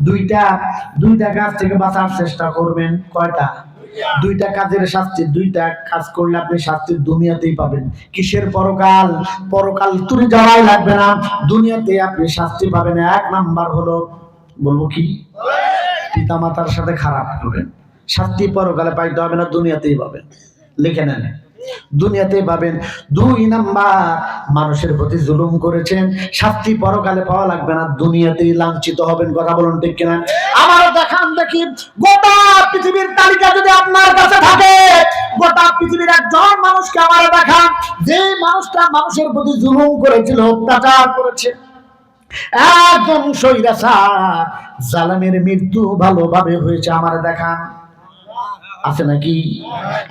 দুইটা দুইটা কাজ থেকে বাঁচার চেষ্টা করবেন। কয়টা? দুইটা কাজের শাস্তি, দুইটা কাজ করলে আপনি শাস্তি দুনিয়াতেই পাবেন। কিসের পরকাল? পরকাল তুলে যাওয়াই লাগবে না, দুনিয়াতে আপনি শাস্তি পাবেন। এক নাম্বার হলো, বলবো কি? পিতা মাতার সাথে খারাপ করবেন, শাস্তি পরকালে পাইতে হবে না, দুনিয়াতেই পাবেন। লিখে নেন, দুনিয়াতেই পাবেন। দুই নাম্বার, মানুষের প্রতি জুলুম করেছেন, শাস্তি পরকালে পাওয়া লাগবে না, দুনিয়াতেই লাঞ্ছিত হবেন। কথা বলুন ঠিক কিনা? আমার দেখান দেখি, গোটা পৃথিবীর তালিকা যদি আপনার কাছে থাকে, গোটা পৃথিবীর একজন মানুষকে আমার দেখান, যে মানুষটা মানুষের প্রতি জুলুম করেছিল, অত্যাচার করেছে, একদম স্বৈরাচার, জালেমের মৃত্যু ভালোভাবে হয়েছে, আমার দেখান। আছে নাকি?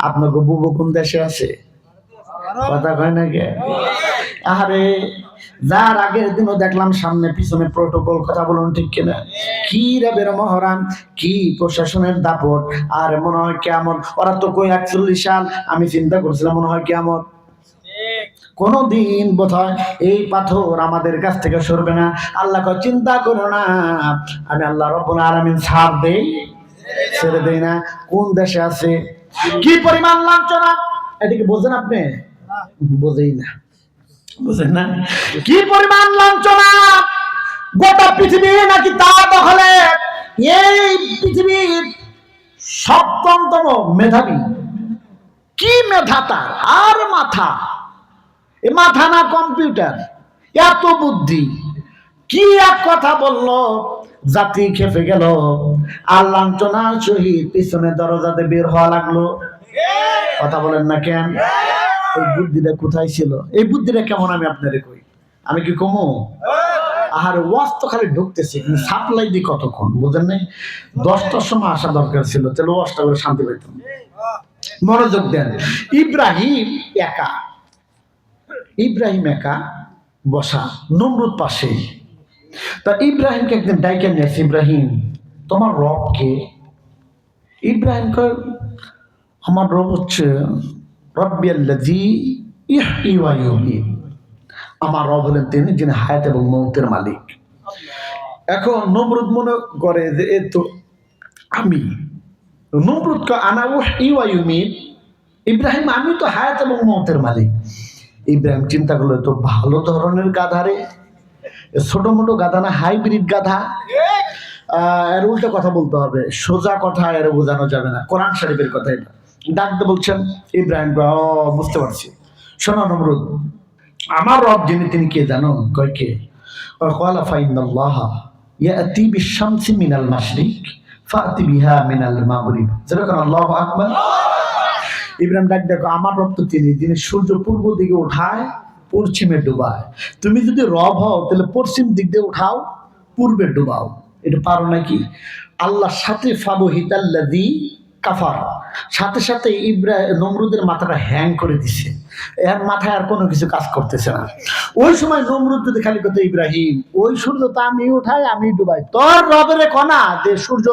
আপনাকে বুবু কোন দেশে আছে? কথা কয় না কে? আরে যার আগের দিনও দেখলাম সামনে পিছনে প্রটোকল। কথা বলুন ঠিক কিনা? কি রেবের মহরাম, কি প্রশাসনের দাপট, আর মনে হয় কেমন। ওরা তো কই 41 সাল, আমি চিন্তা করছিলাম মনে হয় কেমন। কোনদিন বোধহয় এই পাথর আমাদের কাছ থেকে সরবে না। আল্লাহ কয় চিন্তা করো না, আমি আল্লাহ রাব্বুল আলামিন ছাড় দেই, ছেড়ে দেই না। কোন দেশে আছে, কি পরিমাণ লাঞ্ছনা, এদিকে বোঝেন আপনি? বোঝেই না, বুঝেন না কি পরিমাণ লাঞ্ছনা। গোটা পৃথিবী নাকি তার দখলে। এই পৃথিবীর সপ্তমতম মেধাবী, কি মেধা তার, আর মাথা, এ মাথা না কম্পিউটার, এত বুদ্ধি। কি এক কথা বললো, জাতি খেপে গেল, আর লাঞ্ছনার সহিত পিছনে দরজাতে বের হওয়া লাগলো। কথা বলেন না কেন? এই বুদ্ধিটা কোথায় ছিল? এই বুদ্ধিটা কেমন আমি আপনারে কই, আমি কি কমো? আর ওয়াজ তো খালি ঢুকতেছে, কিন্তু সাপ্লাই দি কতক্ষণ, বুঝেন নাই? 10টার সময় আসা দরকার ছিল, তাহলে ওয়াজটা করে শান্তি পাইতাম। মনোযোগ দেন। ইব্রাহিম একা, ইব্রাহিম একা বসা, নমরুদ পাশে। তা ইব্রাহিমকে একদিন ডাইকে নিয়েছে, ইব্রাহিম তোমার রব কে? ইব্রাহিম কয় আমার রব হচ্ছে রব্বিয়াল্লাযী ইহয়ী ওয়া ইউমীত, আমার রব হলেন তিনি যিনি হায়াত এবং মৌতের মালিক। এখন নমরুদ মনে করে যে এ তো আমি। নমরুদ কয় আনা উহয়ী ওয়া ইউমীত, ইব্রাহিম আমি তো হায়াত এবং মৌতের মালিক। ইব্রাহিম চিন্তা করলো তো ভালো ধরনের গাধা রে, ছোট মোটো গাধা না, হাইব্রিড গাধা। এর উল্টো কথা বলতে হবে, সোজা কথা এর বোঝানো যাবে না, কোরআন শরীফের কথা এটা। ডাকতে বলছেন ইব্রাহিম, বুঝতে পারছি। শোনো নমরুদ, আমার রব যিনি তিনি কে জানো? কয় কে? ক্বালা ফাইন্নাল্লাহ ইয়াতি বিশ-শামসি মিনাল মাশরিক ফাতি বিহা মিনাল মাগরিব। যেরকম আল্লাহু আকবার। ইব্রাহিম ডাক দেখো, আমার রব তো তিনি যিনি সূর্য পূর্ব দিকে উঠায় পশ্চিমে ডুবায়। তুমি যদি রব হও তাহলে পশ্চিম দিক দিয়ে উঠাও, পূর্বে ডুবাও। এটা পারো নাকি? আল্লাহর সাথে ফাবহিতাল্লাযী কাফার, সাথে সাথে নমরুদের মাথাটা হ্যাং করে দিছে, এর মাথায় আর কোনো কিছু কাজ করতেছে না। ওই সময় নমরুদ যদি খালি করতো ইব্রাহিম ওই সূর্য তো আমি উঠাই আমি ডুবাই, তোর রবের কনা যে সূর্য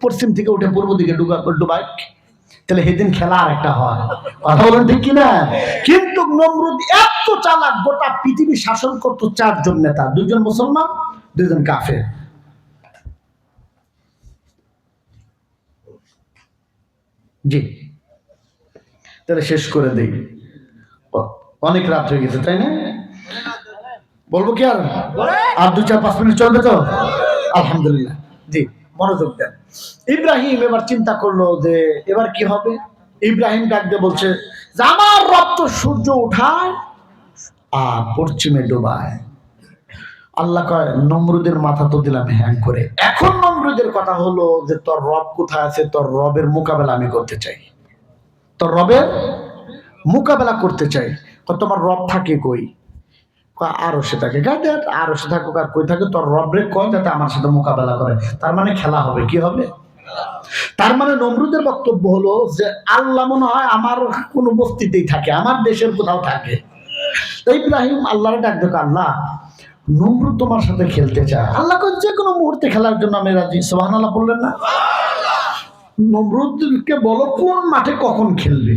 পশ্চিম থেকে উঠে পূর্ব দিকে ডুবাই, তাহলে সেদিন খেলা আর একটা হয়। কথা বলেন ঠিক কিনা? কিন্তু নমরুদ এত চালাক, গোটা পৃথিবী শাসন করতো 4 জন নেতা, 2 জন মুসলমান 2 জন কাফের। জি, তাহলে শেষ করে দেই, অনেক রাত হয়ে গেছে তাই না? বলবো কি আর 2-4-5 মিনিট চলবে তো? আলহামদুলিল্লাহ। জি, মনোযোগ দেন। ইব্রাহিম এবার চিন্তা করলো যে এবার কি হবে। ইব্রাহিম ডাক দিয়ে বলছে যে আমার রব তো সূর্য উঠায় আর পশ্চিমে ডোবায়। আল্লাহ কয় নমরুদের মাথা তো দিলাম হ্যাং করে, এখন নমরুদের কথা হলো যে তোর রব কোথায় আছে, তোর রবের মোকাবেলা আমি করতে চাই, তোর রবের মোকাবেলা করতে চাই। তোমার রব থাকে কই? আরো সে থাকে, আরো সে থাকুক আর কই থাকে, তোর রব রে কয় যাতে আমার সাথে মোকাবেলা করে। তার মানে খেলা হবে, কি হবে? তার মানে নমরুদের বক্তব্য হলো যে আল্লাহ মনে হয় আমার কোন বস্তিতেই থাকে, আমার দেশের কোথাও থাকে। তাই ইব্রাহিম আল্লাহরে ডাক দেখো, আল্লাহ নমরুদ তোমার সাথে খেলতে চায়। আল্লাহ কয় যে কোনো মুহূর্তে খেলার জন্য আমি রাজি। সুবহানাল্লাহ বললেন না? নমরুদকে বলো কোন মাঠে কখন খেলবে।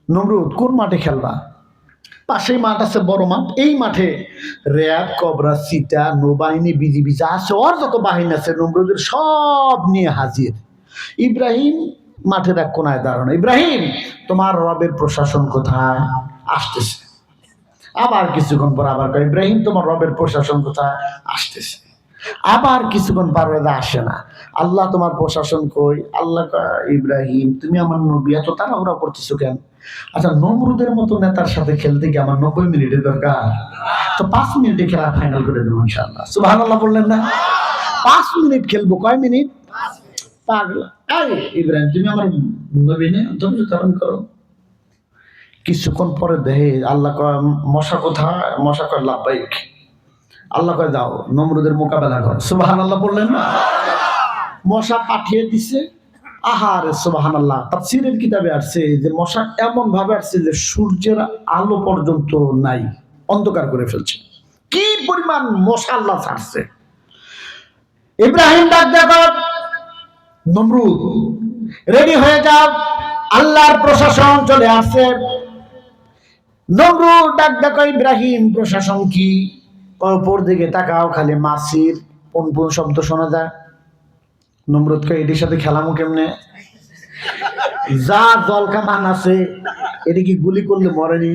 নমরুদ কোন মাঠে খেলবা? পাশেই মাঠ আছে, বড় মাঠ। এই মাঠে র্যাব, কবরা, চিতা, নৌবাহিনী, বিজিবি যা আছে, ওর যত বাহিনী আছে নমরুদের সব নিয়ে হাজির। ইব্রাহিম মাঠের এক কোনায় দাঁড়ানো। ইব্রাহিম, তোমার রবের প্রশাসন কোথায়? আসতেছে। আবার কিছুক্ষণ পর আবার কয়, ইব্রাহিম, তোমার রবের প্রশাসন কোথায়? আসতেছে। আবার কিছুক্ষণ পার হয়ে আসে না। আল্লাহ, তোমার প্রশাসন কই? আল্লাহ কয়, ইব্রাহিম, তুমি আমার নবী, এত তাড়াহুড়া করতেছো কেন? আচ্ছা, নমরুদের মতো নেতার সাথে খেলতে কি আমার 90 মিনিটের দরকার? তো 5 মিনিটে খেলা ফাইনাল করে দেবো ইনশাআল্লাহ। সুবহানাল্লাহ বললেন না? 5 মিনিট খেলবো। কয় মিনিট? পাগলা। এই ইব্রাহিম, তুমি আমার নবী না, ধৈর্য ধারণ করো। কিছুক্ষণ পরে দেখে আল্লাহ কয়, মশা কোথায়? মশা কয়, লাব্বাইক। আল্লাহ কয়, যাও নমরুদের মোকাবেলা করো। সুবহানাল্লাহ বললেন না? মশা পাঠিয়ে দিছে। আহারে সুবহানাল্লাহ। তাফসীরের কিতাবে আসছে যে মশা এমন ভাবে আসছে যে সূর্যের আলো পর্যন্ত নাই, অন্ধকার করে ফেলছে। কি পরিমাণ মশা আল্লাহ ছাড়ছে। ইব্রাহিম ডাক দেখো, নমরুদ রেডি হয়ে যাও, আল্লাহর প্রশাসন চলে আসছে। নমরুদ ডাক দেখো, ইব্রাহিম, প্রশাসন কি? উপর দিকে তাকাও, খালি মাছির পুন পুন শব্দ শোনা যায়। নমরুদকে এটির সাথে খেলামো কেমনে? যা জল কামান আছে, এটি কি গুলি করলে মরেনি?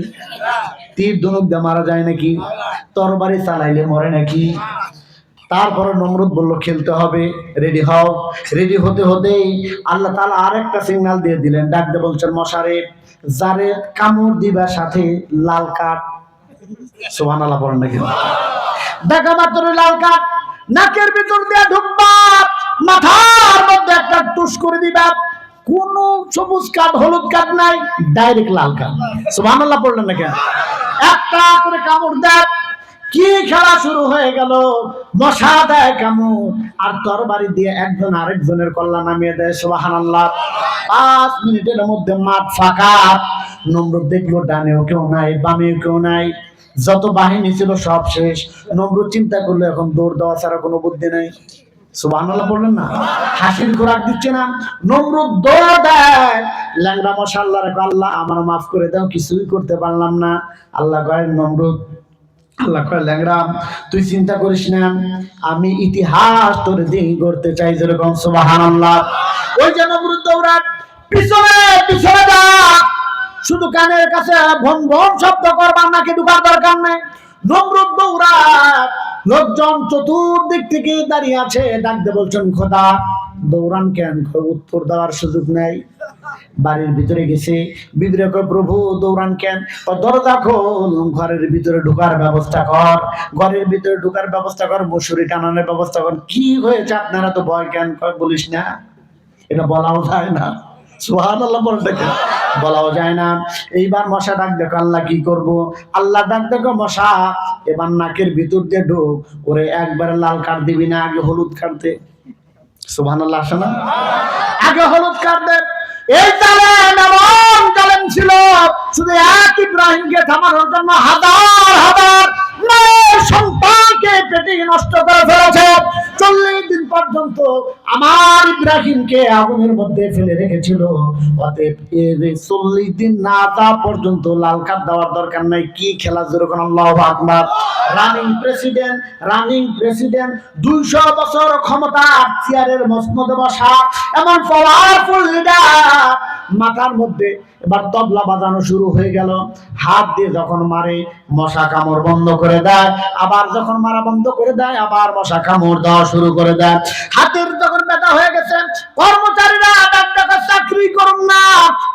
তীর ধনুক দিয়ে মারা যায় নাকি? তরবারি চালাইলে মরে নাকি? তারপরে নমরুদ বলল, খেলতে হবে, রেডি হও। রেডি হতে হতেই আল্লাহ তাআলা আরেকটা সিগন্যাল দিয়ে দিলেন। ডাক দিয়ে বলছেন, মশারে, যারে কামড় দিবার সাথে লাল কাঠ। সুবহানাল্লাহ বলেন নাকি? দেখা মাত্র লাল কাঠ নাকের ভিতর দিয়ে ঢুকবা, মাথার মধ্যে একটা টুস করে দিবা। কোন সবুজ কাঠ, হলুদ কাঠ নাই, ডাইরেক্ট লাল কাঠ। সুবহানাল্লাহ বললেন না কেন? একটা করে কামড় দেয়। কি খেলা শুরু হয়ে গেল। মশা দেয় কামড়, আর তরবারি দিয়ে একজন আরেকজনের কল্লা নামিয়ে দেয়। সুবহানাল্লাহ। 5 মিনিটের মধ্যে মাঠ ফাঁকা। নমরুদ দেখলো ডানেও কেউ নাই, বামেও কেউ নাই, যত বাহিনী ছিল সব শেষ। নমরুদ চিন্তা করলো, এখন দৌড় দেওয়া ছাড়া কোনো বুদ্ধি নাই। সুবহানাল্লাহ বললেন না? হাসির খোরাক দিচ্ছে না। নমরুদ দৌড় দেয়। ল্যাংড়া মশা আল্লাহ রাখো, আল্লাহ আমার মাফ করে দাও, কিছুই করতে পারলাম না। আল্লাহ কয়, নমরুদ, আল্লাহ কয়, ল্যাংড়া, তুই চিন্তা করিস না, আমি ইতিহাস তোর দিন করতে চাই। যেরকম সুবহানাল্লাহ। ওই যে নমরুদ দৌড়ায়, পিছনে পিছনে যা, শুধু কানের কাছে ভন ভন শব্দ করবার, নাকি ঢুকার দরকার নেই। নমরুদ দৌড়ায়, লোকজন চতুর্দিক থেকে দাঁড়িয়ে আছে। ডাকতে বলছেন, খোদা দৌড়ান কেন? উত্তর দেওয়ার সুযোগ নেই। বাড়ির ভিতরে গেছে, বিবিরে কয়, প্রভু দৌড়ান কেন? দরজা খোল, ঘরের ভিতরে ঢোকার ব্যবস্থা কর, ঘরের ভিতরে ঢোকার ব্যবস্থা কর, মশুরি টানানোর ব্যবস্থা কর। কি হয়েছে আপনারা তো ভয় কেন? কয়, বলিস না, এটা বলাও যায় না। সুবহানাল্লাহ বলতে কেন? বলাও যায় না। এইবার মশা ডাক দেখো, আল্লাহ কি করব? আল্লাহ ডাক দেখো, মশা এবার নাকের ভিতর দিয়ে ঢোক। ওরে একবারে লাল কার্ড দিবি না, আগে হলুদ কার্ড দে। সুবহানাল্লাহ। আসে না? আগে হলুদ কার্ড দে। এই জালেম এমন জালেম ছিল, শুধু এক ইব্রাহিমকে থামানোর জন্য হাজার হাজার মায়ের সন্তানকে পেটে নষ্ট করে ফেলেছে। 40 দিন পর্যন্ত আমার ইব্রাহিমকে আগুনের মধ্যে ফেলে রেখেছিল। অতএব 40 দিন না তা পর্যন্ত লাল কার্ড দেওয়ার দরকার নাই। কি খেলা যেরকম, আল্লাহু আকবার। রানিং প্রেসিডেন্ট 200 বছর ক্ষমতা, চেয়ারের মসনদে বসা, এমন পাওয়ারফুল লিডার, মাথার মধ্যে এবার তবলা বাজানো শুরু হয়ে গেল। হাত দিয়ে যখন মারে, মশা কামড় বন্ধ করে দেয়, আবার যখন মারা বন্ধ করে দেয়, আবার মশা কামড় দেওয়া শুরু করে দেয়। হাতের যখন ব্যথা হয়ে গেছে, কর্মচারীরা চাকরি করুন না,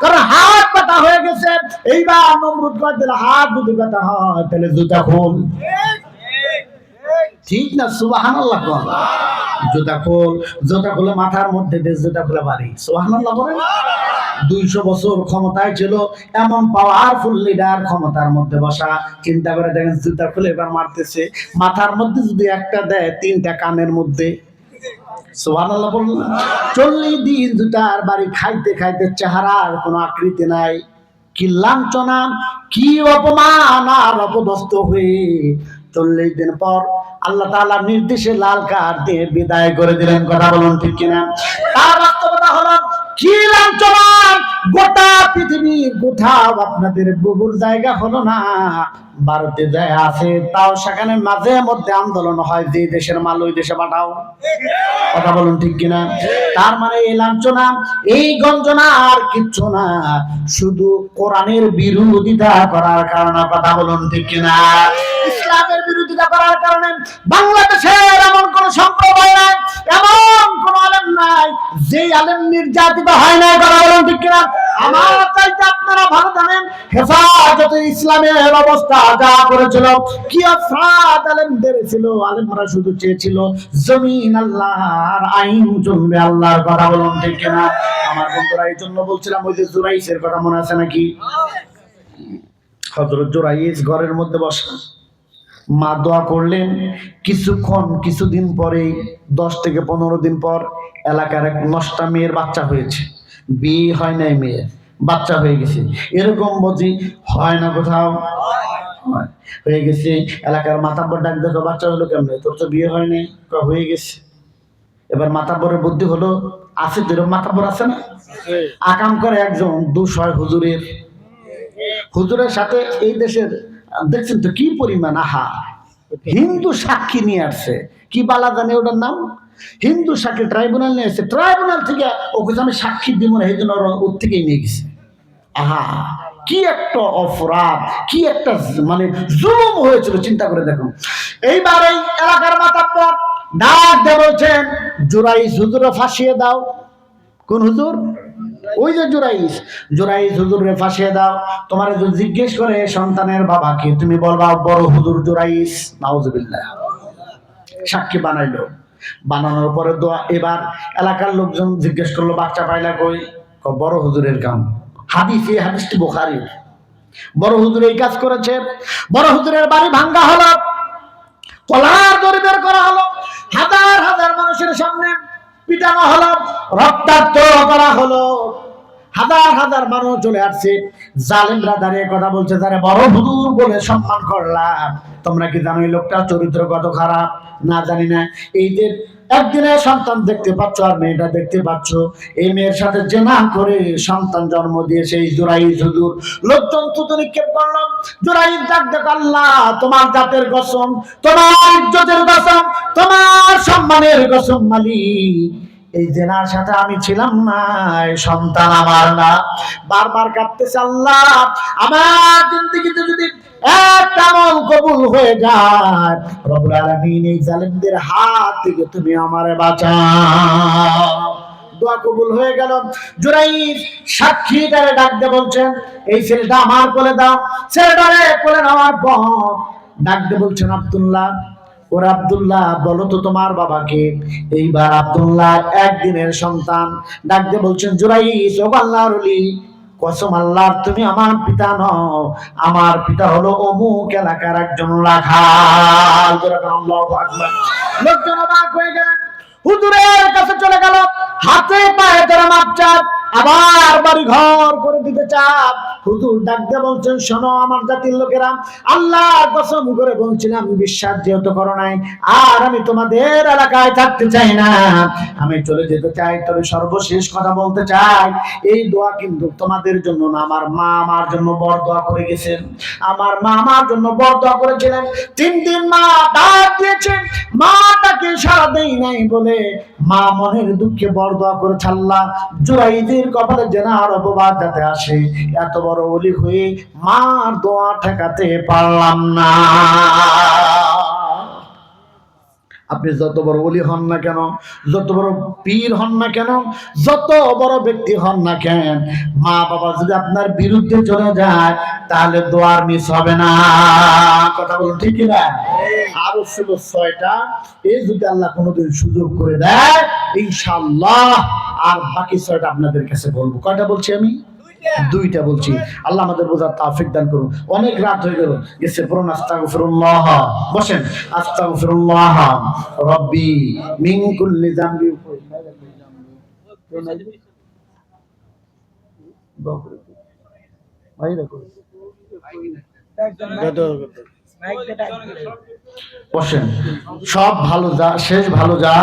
কারণ হাত ব্যথা হয়ে গেছে। এইবার নমরুদ কয়, দিলে হাত যদি ব্যথা হয় তাহলে জুতা খোল। ঠিক না? সুবহানাল্লাহ। জুতা খোল, জুতা খুলে মাথার মধ্যে দে, জুতা খুলে বাড়ি। সুবহানাল্লাহ বলেন। 200 বছর ক্ষমতায় ছিল, এমন পাওয়ারফুল লিডার ক্ষমতার মধ্যে বসা। চিন্তা করে দেখেন, জুতা খুলে এবার মারতেছে, মাথার মধ্যে যদি একটা দেয়, 3টা কানের মধ্যে। সুবহানাল্লাহ বলুন। 40 দিন জুতার বাড়ি খাইতে খাইতে চেহারার কোনো আকৃতি নাই। কি লাঞ্ছনা, কি অপমান আর অপদস্থ হয়ে 40 দিন পর আল্লাহ তাআলা নির্দেশে লাল কার্ড দিয়ে বিদায় করে দিলেন। কথা বলুন ঠিক কিনা? তার বাস্তবতা হলো, কি লাঞ্ছনা, গোটা পৃথিবীর কোথাও আপনাদের বুবুর জায়গা হলো না, ভারতে যায় আছে, তাও সেখানে মাঝে মধ্যে আন্দোলন হয়, যে দেশের মাল ওই দেশে পাঠাও। কথা বলুন ঠিক কিনা? তার মানে এই লাঞ্ছনা, এই গঞ্জনা আর কিচ্ছু না, শুধু কোরআনের বিরোধিতা করার কারণে। কথা বলুন ঠিক কিনা? ইসলামের বিরোধিতা করার কারণে বাংলাদেশের এমন কোন সম্প্রদায় নাই, এমন কোন আলেম নাই যে আলেম নির্যাতিত হয় না। কথা বলুন ঠিক কিনা? আমার চাইতে আপনারা ভালো জানেন হেফাজতে ইসলামের অবস্থা যা করেছিল, কি আফরাদ আলেমদের ছিল। আলেমরা শুধু চেয়েছিল জমিন আল্লাহর, আইন চলবে আল্লাহর। কথা বলুন ঠিক কিনা? আমার বন্ধুরা, এই জন্য বলছিলাম, ওই যে জুরাইসের কথা মনে আছে নাকি? হযরত জুরাইস ঘরের মধ্যে বসা, মা দোয়া করলেন। কিছুদিন পরেই 10 থেকে 15 দিন পর এলাকার এক নষ্টা মেয়ের বাচ্চা হয়েছে। বিয়ে হয় নাই, মেয়ের বাচ্চা হয়ে গেছে। এরকম বুঝি হয় না কোথাও? হয়ে গেছে। এলাকার মাতাব্বর ডাক দেখো, বাচ্চা হলো কেমনে? তোর তো বিয়ে হয় নাই। হয়ে গেছে। এবার মাতাব্বরের বুদ্ধি হলো, আছে তো এরকম মাতাব্বর আছে না, আকাম করে একজন 200 হুজুরের সাথে। এই দেশের দেখছেন তো কি পরিমাণ, আহা, হিন্দু সাক্ষী নিয়ে আসছে, কি বালা জানে ওটার নাম, হিন্দু সাক্ষী ট্রাইব্যুনাল নিয়ে আসছে। ট্রাইব্যুনাল থেকে ওকে আমি সাক্ষী দিব না, এই জন্য ওর থেকেই নিয়ে গেছে। আহা, কি একটা অপরাধ, কি একটা মানে জুলুম হয়েছিল, চিন্তা করে দেখুন। এইবার এই এলাকার মাতাব্বর ডাক দিয়ে বলছেন, জুরাইস হুজুরে ফাঁসিয়ে দাও। কোন হুজুর? ওই যে জুরাইস হুজুরে ফাঁসিয়ে দাও। তোমার যদি জিজ্ঞেস করে সন্তানের বাবাকে, তুমি বলবা বড় হুজুর জুরাইস। নাউজুবিল্লাহ। সাক্ষী বানাইলো। বানানোর পরে দোয়া। এবার এলাকার লোকজন জিজ্ঞেস করলো, বাচ্চা পাইলা কই? বড় হুজুরের কাম। হাদিসে, হাদিসটি বুখারীর। বড় হুজুর এই কাজ করেছে। বড় হুজুরের বাড়ি ভাঙ্গা হলো, কলার দড়ি বের করা হলো, হাজার হাজার মানুষের সামনে পিটানো হলো, রক্তাক্ত করা হলো। হাজার হাজার মানুষ চলে আসছে। জালেমরা দাঁড়িয়ে কথা বলছে, যারা বড় হুজুর বলে সম্মান করলাম, তোমরা কি জানো এই লোকটার চরিত্র কত খারাপ? না, জানি না। এই যে একদিনের সন্তান দেখতে পাচ্ছ, আর মেয়েটা দেখতে পাচ্ছ, এই মেয়ের সাথে জেনা করে সন্তান জন্ম দিয়েছে এই জুরাইস হুজুর। লোকজন তুতো নিক্ষেপ করলাম। জুরাইস ডাক দেখ, আল্লাহ তোমার জাতের কসম, তোমার ইজ্জতের কসম, তোমার সম্মানের কসম মালিক, এই জেনার সাথে আমি ছিলাম না, এই সন্তান আমার না। বারবার কাঁদতেছে, আল্লাহ আমার জিন্দেগিতে যদি একটা আমল কবুল হয়ে যায়, রব্বুল আলামিন এই জালেমদের হাত থেকে তুমি আমারে বাঁচাও। দোয়া কবুল হয়ে গেল। জুরাইস সাক্ষীটারে ডাক দিয়ে বলছেন, এই ছেলেটা আমার কোলে দাও। ছেলেটারে কোলে নেওয়ার পর ডাক দিয়ে বলছেন, আব্দুল্লাহ, ওর আব্দুল্লাহ, বলো তো তোমার বাবাকে। এইবার আব্দুল্লাহ একদিনের সন্তান ডাক দিয়ে বলছেন, জুরাইস, ও আল্লাহর ওলি, কসম আল্লাহর, তুমি আমার পিতা নও, আমার পিতা হলো অমুক এলাকার একজন রাখাল। আল্লাহু আকবার। লোকজন অবাক হয়ে গেলেন, হুজুরের কাছে চলে গেল, হাতে পায়ে ধরে মাপ চাপ, আবার বাড়ি ঘর করে দিতে চাপ। হুজুর ডাক দিয়ে বলছেন, শোনো আমার জাতির লোকেরা, আল্লাহ কসম করে বলছিলাম, বিশ্বাস যেহেতু করো নাই, আর আমি তোমাদের এলাকায় থাকতে চাই না, আমি চলে যেতে চাই। তবে সর্বশেষ কথা বলতে চাই, এই দোয়া কিন্তু তোমাদের জন্য না, আমার মা আমার জন্য বড় দোয়া করে গেছেন। আমার মা আমার জন্য বড় দোয়া করেছিলেন। 3 দিন মা ডাক দিয়েছেন, মাটাকে সারা দেই নাই বলে মা মনের দুঃখে বড় দোয়া করেছে, আল্লাহ জুরাইদের কপালে জেনার অপবাদ যাতে আসে। এত বড় ওলি হয়ে মার দোয়া ঠেকাতে পারলাম না। আপনি যত বড় ওলি হন না কেন, যত বড় পীর হন না কেন, যত বড় ব্যক্তি হন না কেন, মা বাবা যদি আপনার বিরুদ্ধে চলে যায়, তাহলে দোয়ার মিস হবে না। কথা বলুন ঠিক না? আরো ছিল 6টা, এই যদি আল্লাহ কোনোদিন সুযোগ করে দেয়, ইনশাআল্লাহ আর বাকি 6টা আপনাদের কাছে বলবো। কয়টা বলছি আমি? 2টা বলছি। আল্লাহ আমাদের বোঝার তৌফিক দান করুন। অনেক রাত হয়ে গেল, গেছে পড়ুন আস্তাগফিরুল্লাহ। বসেন, আস্তাগফিরুল্লাহ রব্বি মিন কুল্লি যামবি। বসেন, সব ভালো যা শেষ ভালো যা।